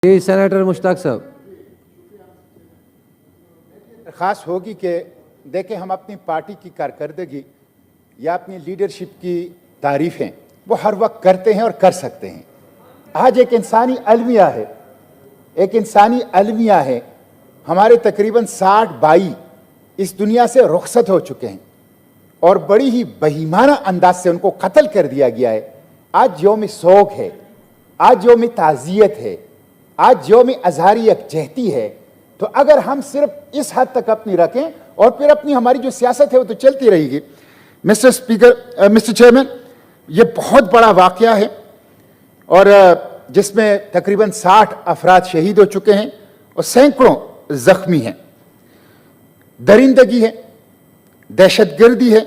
Senator Mushtaq साहब, खास होगी कि देखें हम अपनी पार्टी की कारकर्दगी या अपनी लीडरशिप की तारीफ़ें वो हर वक्त करते हैं और कर सकते हैं। आज एक इंसानी अलमिया है, हमारे तकरीबन 60 भाई इस दुनिया से रुखसत हो चुके हैं और बड़ी ही बहीमाना अंदाज से उनको कत्ल कर दिया गया है। आज यौम सोग है, आज यौम ताज़ियत है, आज यौम अज़हारी यकजहती है। तो अगर हम सिर्फ इस हद तक अपनी रखें और फिर अपनी हमारी जो सियासत है वो तो चलती रहेगी। मिस्टर चेयरमैन, ये बहुत बड़ा वाक़या है और जिसमें तकरीबन 60 अफराद शहीद हो चुके हैं और सैकड़ों ज़ख्मी हैं। दरिंदगी है, दहशतगर्दी है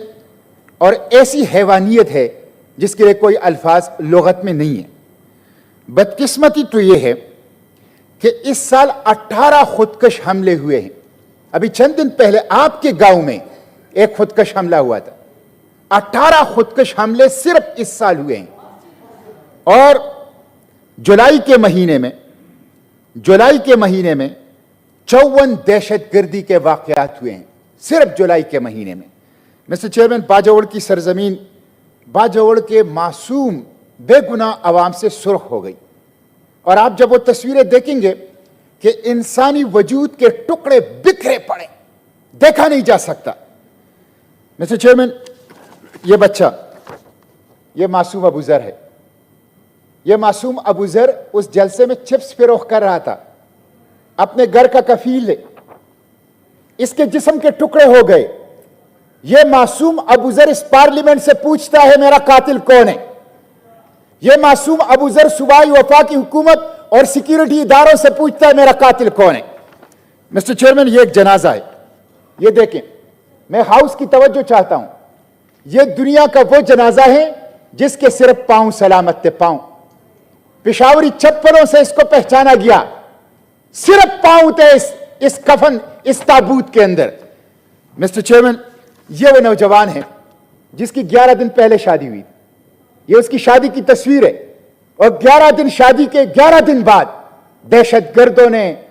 और ऐसी हैवानियत है जिसके लिए कोई अल्फाज लुगत में नहीं है। बदकिस्मती तो ये है कि इस साल 18 खुदकश हमले हुए हैं। अभी चंद दिन पहले आपके गांव में एक खुदकश हमला हुआ था। 18 खुदकश हमले सिर्फ इस साल हुए हैं और जुलाई के महीने में 54 दहशतगर्दी के वाकयात हुए हैं सिर्फ जुलाई के महीने में। मिस्टर चेयरमैन, बाजोड़ की सरजमीन, बाजोड़ के मासूम बेगुनाह आवाम से सुर्ख हो गई और आप जब वो तस्वीरें देखेंगे कि इंसानी वजूद के टुकड़े बिखरे पड़े, देखा नहीं जा सकता। मिस्टर चेयरमैन, ये बच्चा, ये मासूम अबू ज़र है। ये मासूम अबू ज़र उस जलसे में चिप्स फरोख्त कर रहा था, अपने घर का कफील है, इसके जिस्म के टुकड़े हो गए। ये मासूम अबू ज़र इस पार्लियामेंट से पूछता है मेरा कातिल कौन है। ये मासूम अबू ज़र सूबाई वफाकी हुकूमत और सिक्योरिटी इदारों से पूछता है मेरा कातिल कौन है। मिस्टर चेयरमैन, ये एक जनाजा है, ये देखें, मैं हाउस की तवज्जो चाहता हूं। ये दुनिया का वो जनाजा है जिसके सिर्फ पांव सलामत थे, पांव पेशावरी चप्पलों से इसको पहचाना गया, सिर्फ पांव थे इस कफन, इस ताबूत के अंदर। मिस्टर चेयरमैन, ये वो नौजवान है जिसकी 11 दिन पहले शादी हुई। ये उसकी शादी की तस्वीर है और 11 दिन, शादी के 11 दिन बाद दहशतगर्दों ने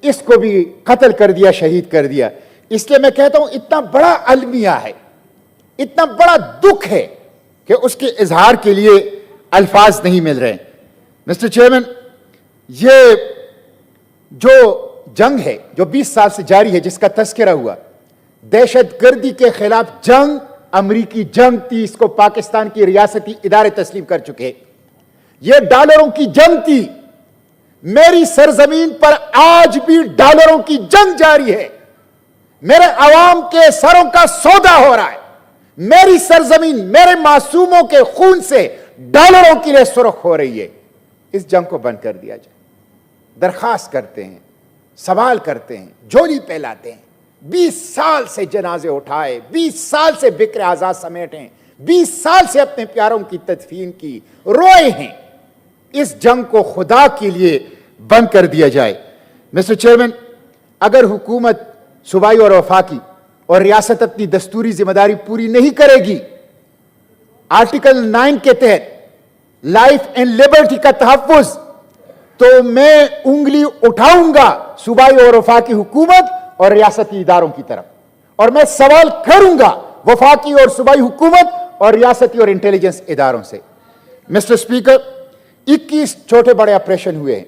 इसको भी कत्ल कर दिया, शहीद कर दिया। इसलिए मैं कहता हूं इतना बड़ा अलमिया है, इतना बड़ा दुख है कि उसके इजहार के लिए अल्फाज नहीं मिल रहे। मिस्टर चेयरमैन, ये जो जंग है जो 20 साल से जारी है, जिसका तस्करा हुआ, दहशतगर्दी के खिलाफ जंग, अमरीकी जंग थी, इसको पाकिस्तान की रियासती इदारे तस्लीम कर चुके। यह डॉलरों की जंग थी। मेरी सरजमीन पर आज भी डॉलरों की जंग जारी है। मेरे अवाम के सरों का सौदा हो रहा है। मेरी सरजमीन मेरे मासूमों के खून से डॉलरों के लिए सुर्ख हो रही है। इस जंग को बंद कर दिया जाए। दरखास्त करते हैं, सवाल करते हैं, झोली फैलाते हैं। 20 साल से जनाजे उठाए, 20 साल से बिक्र आजाद समेटे, 20 साल से अपने प्यारों की तदफीन की, रोए हैं। इस जंग को खुदा के लिए बंद कर दिया जाए। मिस्टर चेयरमैन, अगर हुकूमत सूबाई और वफाकी और रियासत अपनी दस्तूरी जिम्मेदारी पूरी नहीं करेगी, आर्टिकल 9 के तहत लाइफ एंड लिबर्टी का तहफ़्फ़ुज़, तो मैं उंगली उठाऊंगा सूबाई और वफाकी हुकूमत और रियासती इदारों की तरफ और मैं सवाल करूंगा वफाकी और सूबाई हुकूमत और रियासती और इंटेलिजेंस इदारों से। मिस्टर स्पीकर, 21 छोटे बड़े ऑपरेशन हुए हैं।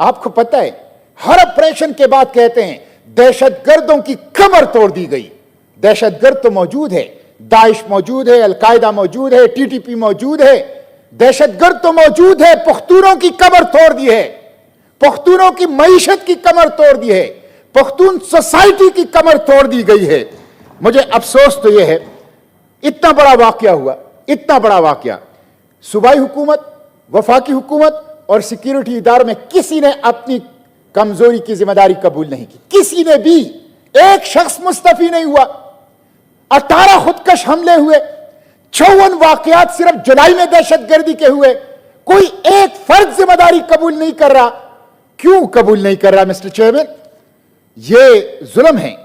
आपको पता है, हर ऑपरेशन के बाद कहते हैं दहशतगर्दों की कमर तोड़ दी गई। दहशतगर्द तो मौजूद है, दाइश मौजूद है, अलकायदा मौजूद है, टीटीपी मौजूद है, दहशतगर्द तो मौजूद है। पख्तूनों की कमर तोड़ दी है, पख्तूनों की मईशत की कमर तोड़ दी है, पख्तून सोसाइटी की कमर तोड़ दी गई है। मुझे अफसोस तो यह है, इतना बड़ा वाकया हुआ, इतना बड़ा वाकया, सूबाई हुकूमत, वफाकी हुकूमत और सिक्योरिटी इदारों में किसी ने अपनी कमजोरी की जिम्मेदारी कबूल नहीं की। किसी ने भी, एक शख्स मुस्तफी नहीं हुआ। 18 खुदकश हमले हुए, 54 वाकयात सिर्फ जुलाई में दहशतगर्दी के हुए। कोई एक फर्द जिम्मेदारी कबूल नहीं कर रहा। क्यों कबूल नहीं कर रहा मिस्टर चेयरमैन? ये जुल्म है।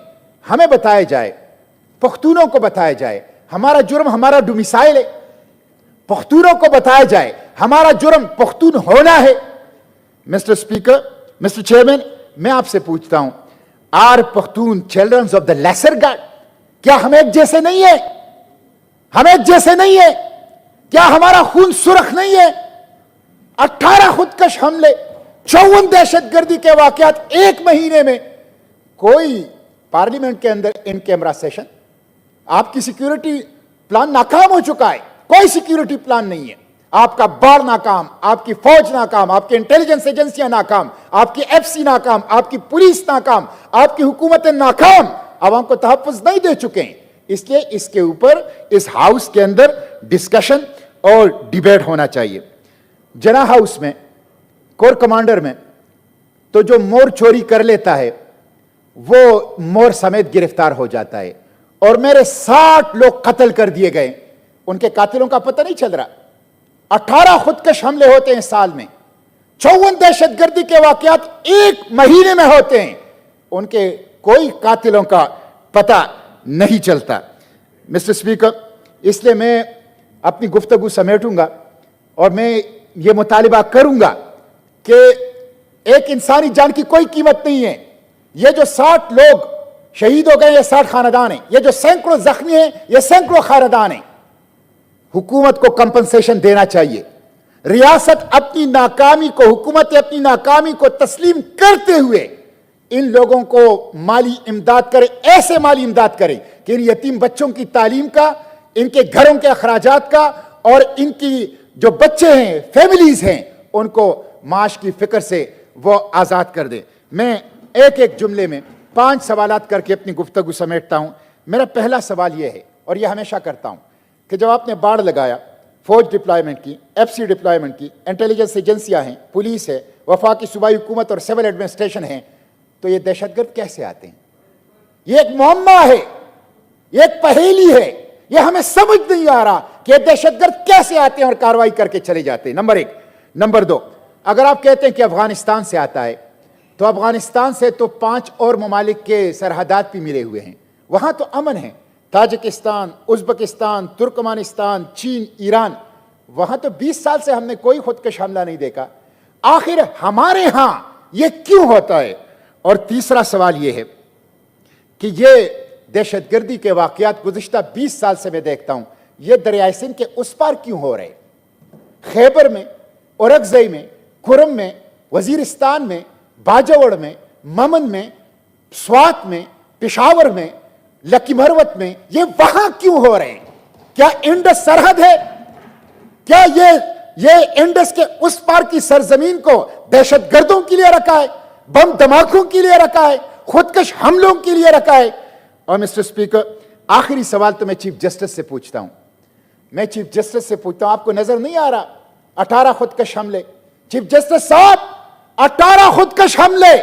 हमें बताया जाए, पख्तूनों को बताया जाए हमारा जुर्म हमारा डोमिसाइल है। पख्तूनों को बताया जाए हमारा जुर्म पख्तून होना है। मिस्टर स्पीकर, मिस्टर चेयरमैन, मैं आपसे पूछता हूं, are Pakhtun childrens of the lesser god? क्या हम एक जैसे नहीं है? हम एक जैसे नहीं है? क्या हमारा खून सुर्ख नहीं है? 18 खुदकश हमले, 54 दहशतगर्दी के वाकयात एक महीने में। कोई पार्लियामेंट के अंदर इन कैमरा सेशन, आपकी सिक्योरिटी प्लान नाकाम हो चुका है, कोई सिक्योरिटी प्लान नहीं है। आपका बार नाकाम, आपकी फौज नाकाम, आपकी इंटेलिजेंस एजेंसियां नाकाम, आपकी एफसी नाकाम, आपकी पुलिस नाकाम, आपकी हुकूमतें नाकाम, आवाम को तहफ़्फ़ुज़ नहीं दे चुके हैं। इसलिए इसके ऊपर इस हाउस के अंदर डिस्कशन और डिबेट होना चाहिए। जना हाउस में, कोर कमांडर में, तो जो मोर चोरी कर लेता है वो मोर समेत गिरफ्तार हो जाता है। और मेरे 60 लोग कत्ल कर दिए गए, उनके कातिलों का पता नहीं चल रहा। 18 खुदकश हमले होते हैं साल में, 54 दहशतगर्दी के वाकयात एक महीने में होते हैं, उनके कोई कातिलों का पता नहीं चलता। मिस्टर स्पीकर, इसलिए मैं अपनी गुफ्तगू समेटूंगा और मैं ये मुतालिबा करूंगा कि एक इंसानी जान की कोई कीमत नहीं है। ये जो 60 लोग शहीद हो गए, ये 60 खानदान हैं। ये जो सैकड़ों जख्मी हैं, ये सैकड़ों खानदान हैं। हुकूमत को कंपनसेशन देना चाहिए। रियासत अपनी नाकामी को, हुकूमत अपनी नाकामी को तस्लीम करते हुए इन लोगों को माली इमदाद करे, ऐसे माली इमदाद करे कि इन यतीम बच्चों की तालीम का, इनके घरों के अखराजात का, और इनकी जो बच्चे हैं, फैमिलीज हैं, उनको माश की फिक्र से वो आज़ाद कर दे। मैं एक एक जुमले में 5 सवालात करके अपनी गुफ्तगू समेटता हूं। मेरा पहला सवाल यह है, और यह हमेशा करता हूं, कि जब आपने बाढ़ लगाया, फौज डिप्लॉयमेंट की, एफसी डिप्लॉयमेंट की, इंटेलिजेंस एजेंसियां हैं, पुलिस है, वफाकी सूबाई हुकूमत और सिविल एडमिनिस्ट्रेशन है, तो ये दहशतगर्द कैसे आते हैं? ये एक मुअम्मा है, ये एक पहेली है। ये हमें समझ नहीं आ रहा कि दहशतगर्द कैसे आते हैं और कार्रवाई करके चले जाते हैं। नंबर 1। नंबर 2, अगर आप कहते हैं कि अफगानिस्तान से आता है, तो अफगानिस्तान से तो 5 और ममालिक के सरहदात भी मिले हुए हैं, वहां तो अमन है। ताजिकिस्तान, उज़्बेकिस्तान, तुर्कमानिस्तान, चीन, ईरान, वहां तो 20 साल से हमने कोई खुदकश हमला नहीं देखा। आखिर हमारे यहां यह क्यों होता है? और तीसरा सवाल यह है कि ये दहशतगर्दी के वाकयात गुज़िश्ता 20 साल से मैं देखता हूं, ये दरियाए सिंध के उस पार क्यों हो रहे? खैबर में, औरकज़ई में, खुरम में, वजीरिस्तान में, बाजवड़ में, ममन में, स्वात में, पेशावर में, लकी मरवत में, ये वहां क्यों हो रहे हैं? क्या इंडस सरहद है? क्या ये इंडस के उस पार की सरजमीन को दहशतगर्दों के लिए रखा है, बम धमाकों के लिए रखा है, खुदकश हमलों के लिए रखा है? और मिस्टर स्पीकर, आखिरी सवाल तो मैं चीफ जस्टिस से पूछता हूं। मैं चीफ जस्टिस से पूछता हूं, आपको नजर नहीं आ रहा 18 खुदकश हमले? चीफ जस्टिस साहब, 18 खुदकश हमले,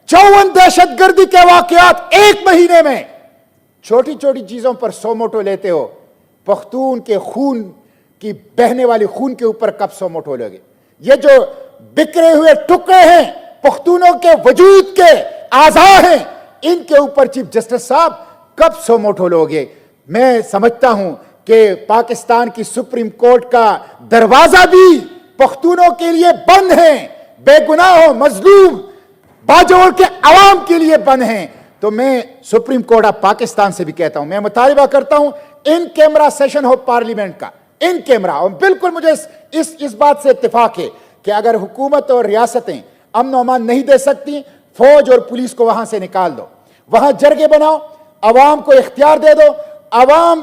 54 दहशतगर्दी के वाकयात एक महीने में। छोटी छोटी चीजों पर सो मोटो लेते हो, पख्तून के खून की बहने वाली खून के ऊपर कब सो मोटो लोगे? ये जो बिखरे हुए टुकड़े हैं, पख्तूनों के वजूद के आज़ा हैं, इनके ऊपर चीफ जस्टिस साहब कब सो मोटो लोगे? मैं समझता हूं कि पाकिस्तान की सुप्रीम कोर्ट का दरवाजा भी पख्तूनों के लिए बंद है, बेगुनाह मजलूम बाजोड़ के अवाम के लिए बंद हैं। तो मैं सुप्रीम कोर्ट ऑफ पाकिस्तान से भी कहता हूं, मैं मुतालिबा करता हूं इन कैमरा सेशन हो पार्लियामेंट का, इन कैमरा। और बिल्कुल मुझे इस बात से इत्तेफाक है कि अगर हुकूमत और रियासतें अमन और अमान नहीं दे सकती, फौज और पुलिस को वहां से निकाल दो, वहां जरगे बनाओ, अवाम को इख्तियार दे दो। अवाम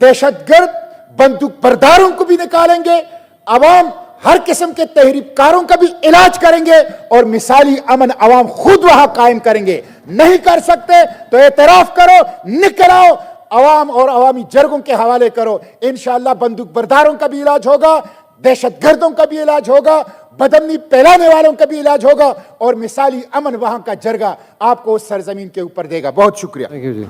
दहशतगर्द बंदूक बरदारों को भी निकालेंगे, अवाम हर किस्म के तहरीककारों का भी इलाज करेंगे, और मिसाली अमन अवाम खुद वहां कायम करेंगे। नहीं कर सकते तो एतराफ करो, निकल आओ, अवाम और अवामी जरगों के हवाले करो। इंशाअल्लाह बंदूक बरदारों का भी इलाज होगा, दहशतगर्दों का भी इलाज होगा, बदअमनी फैलाने वालों का भी इलाज होगा, और मिसाली अमन वहां का जरगा आपको उस सरजमीन के ऊपर देगा। बहुत शुक्रिया।